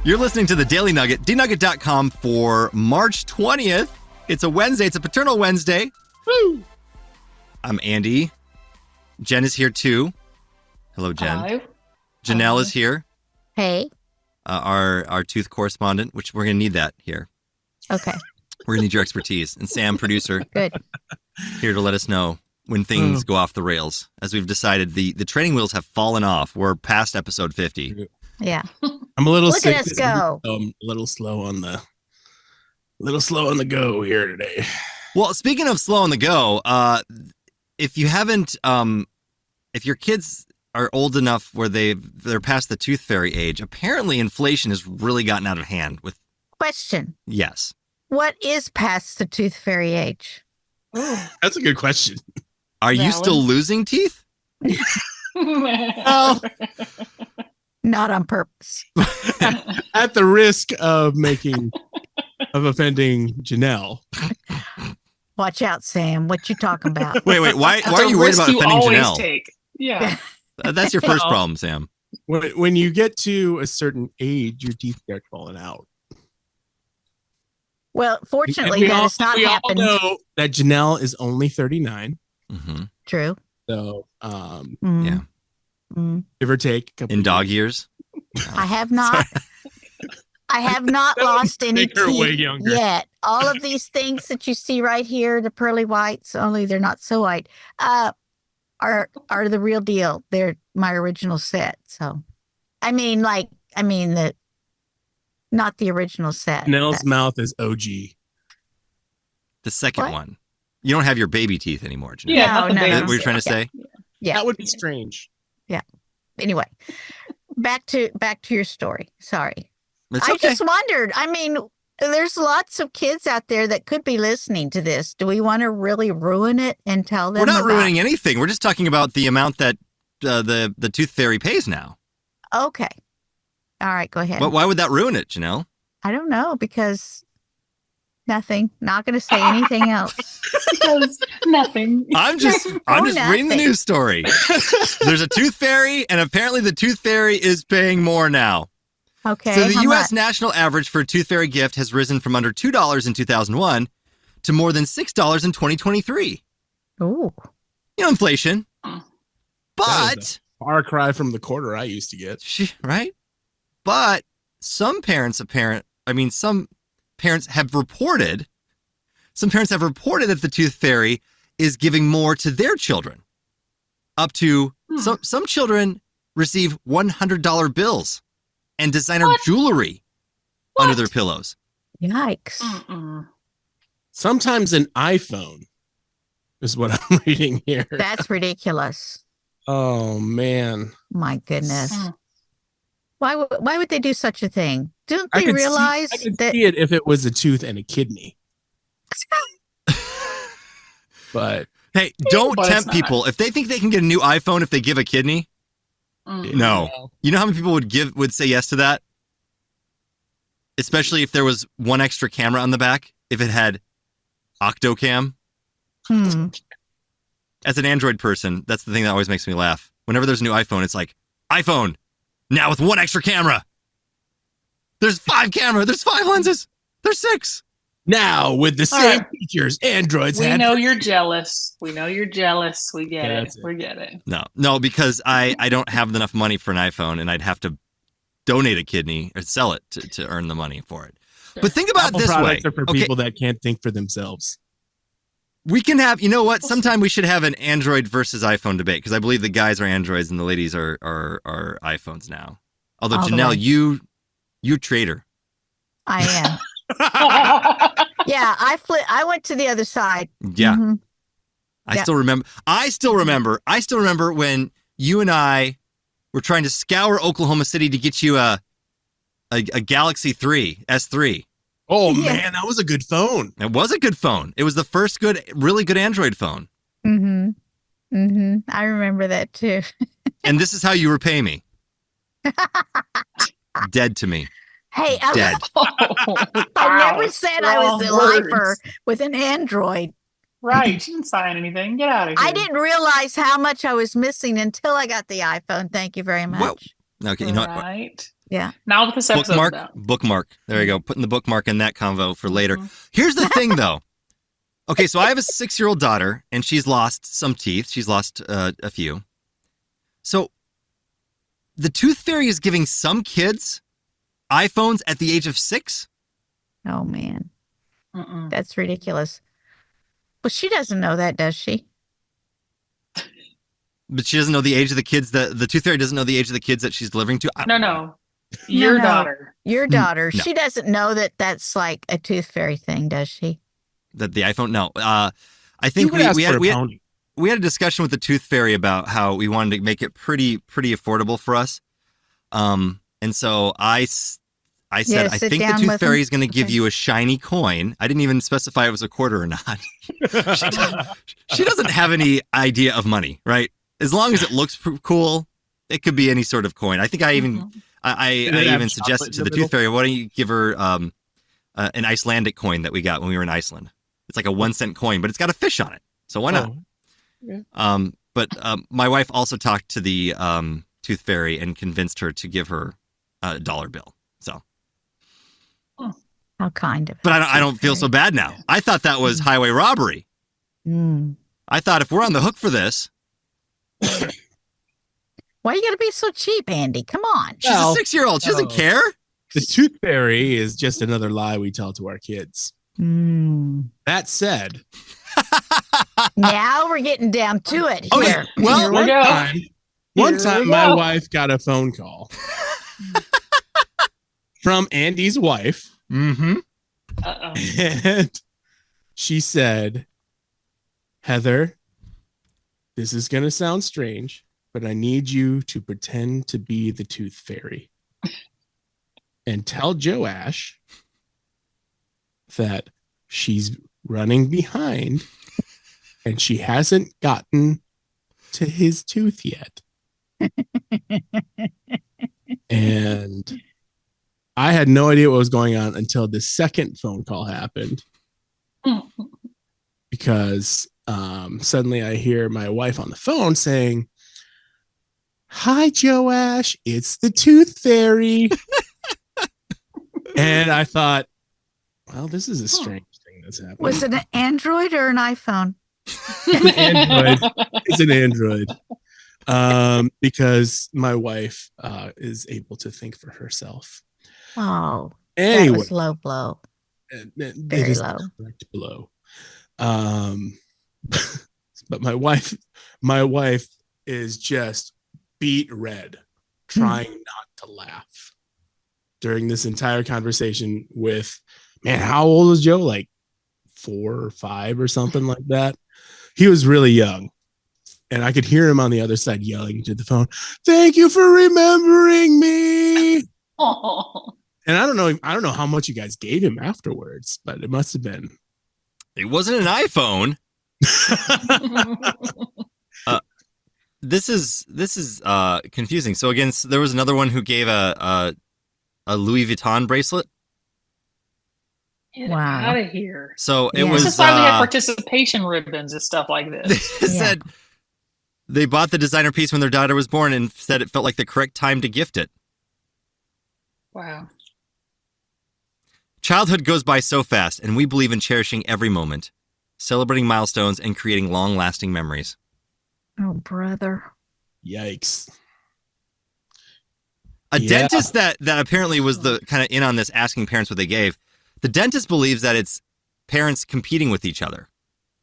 You're listening to the Daily Nugget, dnugget.com for March 20th. It's a Wednesday. It's a Paternal Wednesday. Woo! I'm Andy. Jenn is here too. Hello, Jenn. Hello. Janelle is here. Hey. Our tooth correspondent, which we're going to need that here. Okay. We're going to need your expertise. And Sam, producer, Good. here to let us know when things go off the rails. As we've decided, the training wheels have fallen off. We're past episode 50. Yeah. I'm a little Look sick. at us go. A little slow on the go here today. Well, speaking of slow on the go, if you haven't, if your kids are old enough where they're past the tooth fairy age, apparently inflation has really gotten out of hand with. Question. Yes. What is past the tooth fairy age? That's a good question. Are you still losing teeth? Well, Not on purpose. at the risk of offending Janelle. Watch out, Sam. What you talking about? Wait. Why are you worried about offending Janelle? Take. Yeah. That's your first problem, Sam. When you get to a certain age, your teeth start falling out. Well, fortunately, that has not happened. We all know that Janelle is only 39. Mm-hmm. True. So, Yeah. give or take. A couple In dog years? I have not. I have not lost any make her way teeth younger. yet. All of these things that you see right here, the pearly whites, only they're not so white, are the real deal. They're my original set. So, not the original set. Janelle's mouth is OG. The second What? one. You don't have your baby teeth anymore, Janelle. Yeah. not the No. Is that baby what you're trying to stuff. say? Yeah. That would be strange. Anyway, back to your story. Sorry. It's I okay. just wondered. There's lots of kids out there that could be listening to this. Do we want to really ruin it and tell them? We're not about- ruining anything. We're just talking about the amount that the tooth fairy pays now. Okay. All right. Go ahead. But why would that ruin it, Janelle? I don't know because nothing. Not going to say anything else. Because nothing. I'm just reading the nothing. news story. There's a tooth fairy, and apparently the tooth fairy is paying more now. Okay. So the how U.S. much? national average for a tooth fairy gift has risen from under $2 in 2001 to more than $6 in 2023. Ooh. Inflation. Hmm. That But is a far cry from the quarter I used to get. right? But some parents have reported that the tooth fairy is giving more to their children. Up to some children receive $100 bills and designer jewelry under their pillows. Yikes. Mm-mm. Sometimes an iPhone is what I'm reading here. That's ridiculous. Oh, man. My goodness. Hmm. Why would they do such a thing? Don't I they could realize I could that? see it if it was a tooth and a kidney. But Hey, don't But it's tempt not. people. If they think they can get a new iPhone if they give a kidney, Mm. no. You know how many people would say yes to that? Especially if there was one extra camera on the back, if it had Octocam. Hmm. As an Android person, that's the thing that always makes me laugh. Whenever there's a new iPhone, it's like, iPhone, now with one extra camera. There's 5 cameras. There's 5 lenses. There's 6. now with the All same right. features, Androids We had. know you're jealous. We know you're jealous. We get Yeah, it. that's it. We get it. No, because I don't have enough money for an iPhone, and I'd have to donate a kidney or sell it to earn the money for it. But think about it Apple this way. products are for Okay, people that can't think for themselves. we can have, you know what? Sometime we should have an Android versus iPhone debate, because I believe the guys are Androids and the ladies are iPhones now. Although, All the Janelle, way. you traitor. I am. Yeah, I went to the other side. Yeah. Mhm. I Yeah. still remember when you and I were trying to scour Oklahoma City to get you a Galaxy 3 S3. Oh, Yeah. man, that was a good phone. It was a good phone. It was the first really good Android phone. Mm-hmm. Mm-hmm. I remember that too. And this is how you repay me. Dead to me. Hey, Dead. I never said I was a Strong lifer words. with an Android. Right. You didn't sign anything. Get out of here. I didn't realize how much I was missing until I got the iPhone. Thank you very much. Well, okay, you know what? Right. Yeah. Not what this episode Bookmark. about. Bookmark. There you go. Putting the bookmark in that convo for later. Mhm. Here's the thing, though. Okay, so I have a 6-year-old daughter, and she's lost some teeth. She's lost a few. So the Tooth Fairy is giving some kids iPhones at the age of 6? Oh, man. Mm-mm. That's ridiculous. Well, she doesn't know that, does she? But she doesn't know the age of the kids the Tooth Fairy doesn't know the age of the kids that she's delivering to? No. Your No. daughter. Your daughter. No. She doesn't know that that's like a Tooth Fairy thing, does she? That the iPhone? No. I You think would ask we for a had pony. we had a discussion with the Tooth Fairy about how we wanted to make it pretty affordable for us. And so I said, Yeah, I sit think the down Tooth with Fairy them. is going to give Okay. you a shiny coin. I didn't even specify it was a quarter or not. She doesn't have any idea of money, right? As long as it looks cool, it could be any sort of coin. I think I even Mhm. I Did it have even chocolate suggested in to the the middle? Tooth Fairy, why don't you give her an Icelandic coin that we got when we were in Iceland? It's like a 1-cent coin, but it's got a fish on it. So why not? Oh. But my wife also talked to the Tooth Fairy and convinced her to give her a dollar bill. So, How kind of. but I don't feel so bad now. I thought that was highway robbery. Mm. I thought if we're on the hook for this, Why you gotta be so cheap, Andy? Come on. she's Well, a 6-year-old. She doesn't care. The Tooth Fairy is just another lie we tell to our kids. Mm. That said, Now we're getting down to it Okay, here. well, Here we one go. time, one Here time we my go. wife got a phone call from Andy's wife, Mm-hmm. Uh-oh. and she said, Heather, this is going to sound strange, but I need you to pretend to be the Tooth Fairy and tell Joash that she's running behind and she hasn't gotten to his tooth yet. And I had no idea what was going on until the second phone call happened, because suddenly I hear my wife on the phone saying, "Hi, Joash, it's the Tooth Fairy." And I thought, well, this is a strange thing that's happening. Was it an Android or an iPhone? Android. It's an Android. Because my wife is able to think for herself. Oh, Anyway, that was low blow. it Very is low. the correct blow. But my wife is just beat red, trying not to laugh during this entire conversation with, man, how old is Joe? Like 4 or 5 or something like that. He was really young. And I could hear him on the other side yelling to the phone, "Thank you for remembering me." Oh. And I don't know how much you guys gave him afterwards, but it must have been. It wasn't an iPhone. This is confusing. So again, there was another one who gave a Louis Vuitton bracelet. Get Wow. out of here. So it Yeah. was. This is why we have participation ribbons and stuff like this. They said they bought the designer piece when their daughter was born and said it felt like the correct time to gift it. Wow. Childhood goes by so fast, and we believe in cherishing every moment, celebrating milestones, and creating long-lasting memories. Oh, brother. Yikes. A Yeah. dentist that apparently was the kind of in on this, asking parents what they gave. The dentist believes that it's parents competing with each other.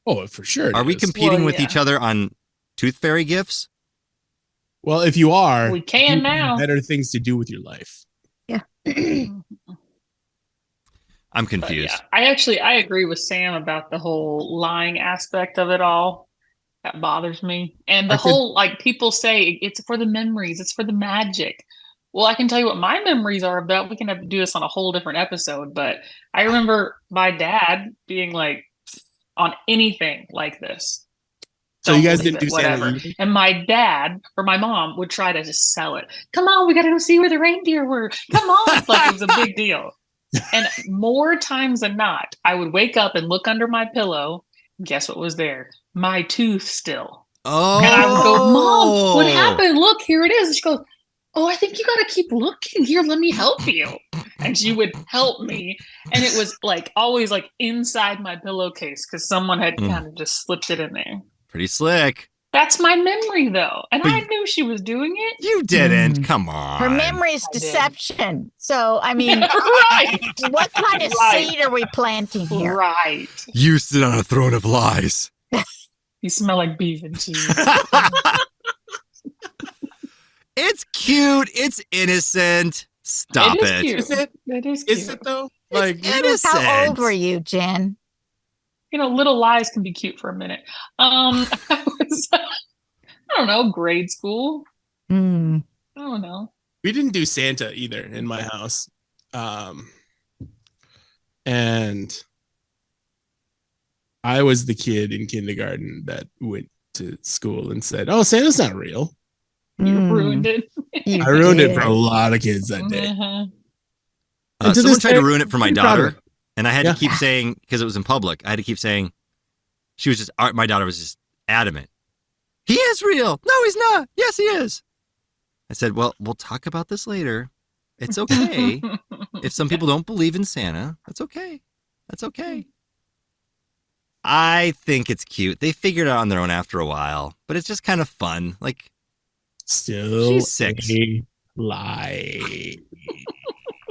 Oh, for sure. it Are we is. competing Well, with yeah. each other on Tooth Fairy gifts? Well, if you are, We can you have now. better things to do with your life. I'm But confused. yeah, I agree with Sam about the whole lying aspect of it all. That bothers me. And the whole, like, people say it's for the memories, it's for the magic. Well, I can tell you what my memories are about. We can have to do this on a whole different episode, but I remember my dad being like on anything like this. So you Don't guys believe didn't do it, Santa whatever. either? And my dad or my mom would try to just sell it. Come on, we got to go see where the reindeer were. Come on. Like, it was a big deal. And more times than not, I would wake up and look under my pillow. Guess what was there? My tooth still. Oh, And I would go, "Mom, what happened? Look, here it is." And she goes, oh, I think you got to keep looking here. Let me help you. And she would help me. And it was like always like inside my pillowcase because someone had kind of just slipped it in there. Pretty slick. That's my memory, though. And But I knew she was doing it. You didn't. Come on. Her memory is I did. deception. So, I mean, Right. what kind of Right. seed are we planting here? Right. You sit on a throne of lies. You smell like beef and cheese. It's cute. It's innocent. Stop It is it. cute. Is it? It is cute. Is it though? Like, innocent. How old were you, Jen? You know, little lies can be cute for a minute. I was, I don't know, grade school. Mm. I don't know. we didn't do Santa either in my house. And I was the kid in kindergarten that went to school and said, "Oh, Santa's not real." You Mm. ruined it. You I ruined it did. for a lot of kids that day. Uh-huh. And to Someone this tried to day, ruin it for my I'm proud of daughter, it. and I had Yeah. to keep saying, because it was in public, I had to keep saying, my daughter was just adamant. He is real. No, he's not. Yes, he is. I said, well, we'll talk about this later. It's okay. If some people don't believe in Santa, that's okay. That's okay. I think it's cute. They figured it out on their own after a while, but it's just kind of fun. Like, Still She's 6. a lie.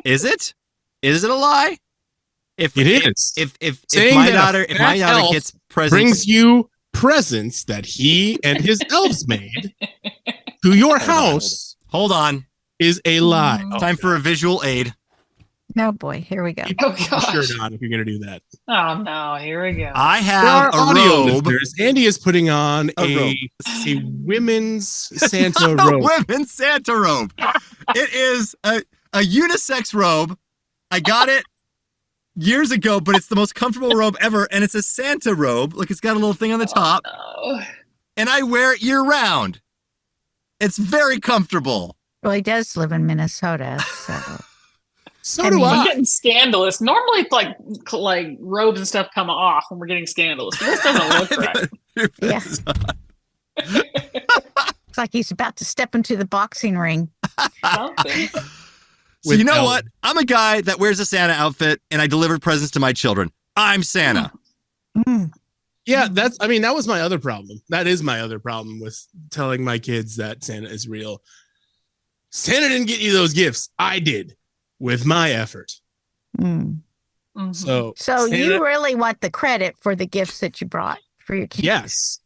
is it? Is it a lie? If It is. If Saying my that daughter a if my fat daughter elf gets presents, brings you presents that he and his elves made to your house hold on. is a lie. Oh, Time for a visual aid. Oh boy, here we go. Keep Oh, your gosh. shirt on if you're going to do that. Oh no, here we go. I For have our a audio robe. listeners, Andy is putting on A robe. a women's Santa A robe. women's Santa robe. It is a unisex robe. I got it years ago, but it's the most comfortable robe ever, and it's a Santa robe. Look, it's got a little thing on the top, Oh, and I wear it year round. It's very comfortable. Well, he does live in Minnesota, so So I do mean- I'm I. getting scandalous. Normally, it's like robes and stuff come off when we're getting scandalous. This doesn't look right. yeah. Looks like he's about to step into the boxing ring. Something. So you know With what? I'm a guy that wears a Santa outfit, and I deliver presents to my children. I'm Santa. Mm. Yeah, that was my other problem. That is my other problem with telling my kids that Santa is real. Santa didn't get you those gifts. I did with my effort. Mm. Mhm. So, So Santa- you really want the credit for the gifts that you brought for your kids? yes,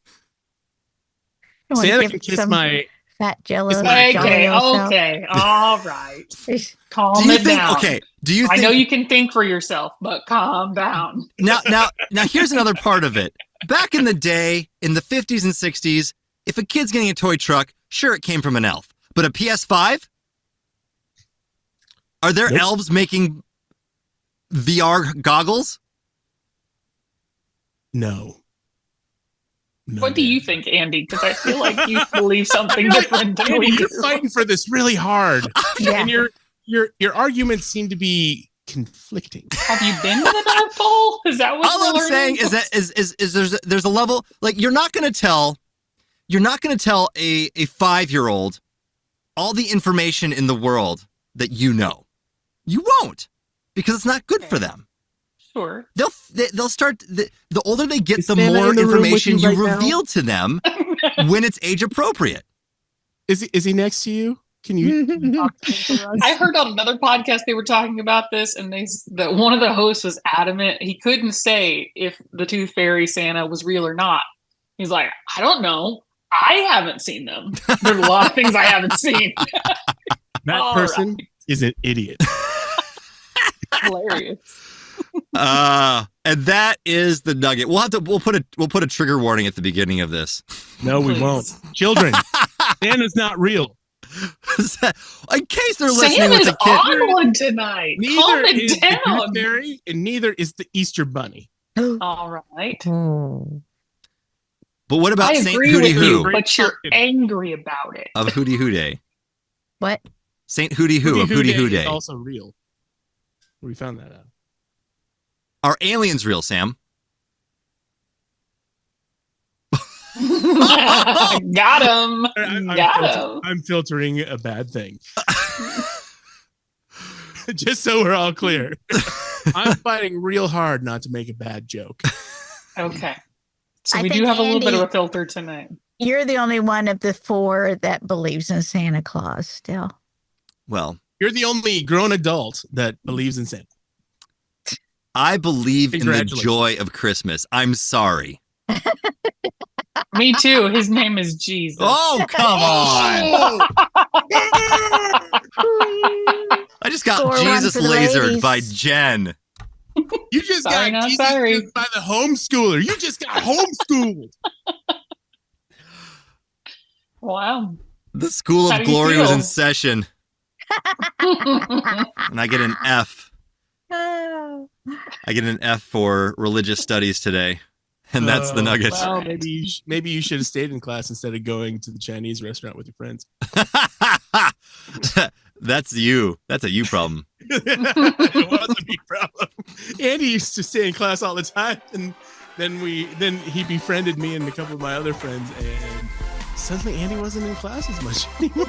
You wanna Santa give can kiss some my. fat Jello. kiss to my- Jolly Okay, old self? okay, all right. Calm Do you it think? down. Okay. Do you I think? know you can think for yourself, but calm down. Now, here's another part of it. Back in the day, in the 50s and 60s, if a kid's getting a toy truck, sure, it came from an elf. But a PS5? Are there Nope. elves making VR goggles? No. No, What do you man. think, Andy? Because I feel like you believe something different than Andy, we do. you're fighting for this really hard, Yeah. and your arguments seem to be conflicting. Have you been to the North Pole? Is that what All we're I'm learning? saying is that is there's a level, like, you're not gonna tell a 5-year-old all the information in the world that you know. You won't, because it's not good for them. Sure. They'll start the older they get, Is the Santa more in the room with information you you right now? reveal to them when it's age appropriate. Is he next to you? Can you talk to him for us? I heard on another podcast they were talking about this, and that one of the hosts was adamant he couldn't say if the Tooth Fairy Santa was real or not. He's like, I don't know. I haven't seen them. There's a lot of things I haven't seen. That All person is an idiot. Hilarious. And that is the nugget. We'll put a trigger warning at the beginning of this. No, we Please. won't. Children, Santa's not real. In case they're listening with Santa's a kid. on one tonight. Calm Neither is it the Tooth down. Fairy, and neither is the Easter Bunny. All right. Oh. But what about I Saint agree Hooty with you, Hoo but you're angry about it. of Hooty Hoo Day? What? Saint Hooty Hoo of Hooty Hoo is Day. also real. We found that out. Are aliens real, Sam? Got him. I'm filtering a bad thing. Just so we're all clear. I'm fighting real hard not to make a bad joke. Okay. So I we do think have a little bit of Andy- a filter tonight. You're the only one of the four that believes in Santa Claus still. Well, You're the only grown adult that believes in Santa. I believe in the Congratulations. joy of Christmas. I'm sorry. Me too. His name is Jesus. Oh, come on. I just got Score one Jesus for the lasered ladies. by Jen. You just Sorry, got not Jesus sorry. used by the homeschooler. You just got homeschooled. Wow. The School How of do you Glory was feel? in session, and I get an F. Oh. I get an F for religious studies today. And that's the Oh, nugget. wow. Maybe you should have stayed in class instead of going to the Chinese restaurant with your friends. That's you. That's a you problem. It was a big problem. Andy used to stay in class all the time, and then he befriended me and a couple of my other friends, and suddenly Andy wasn't in class as much anymore.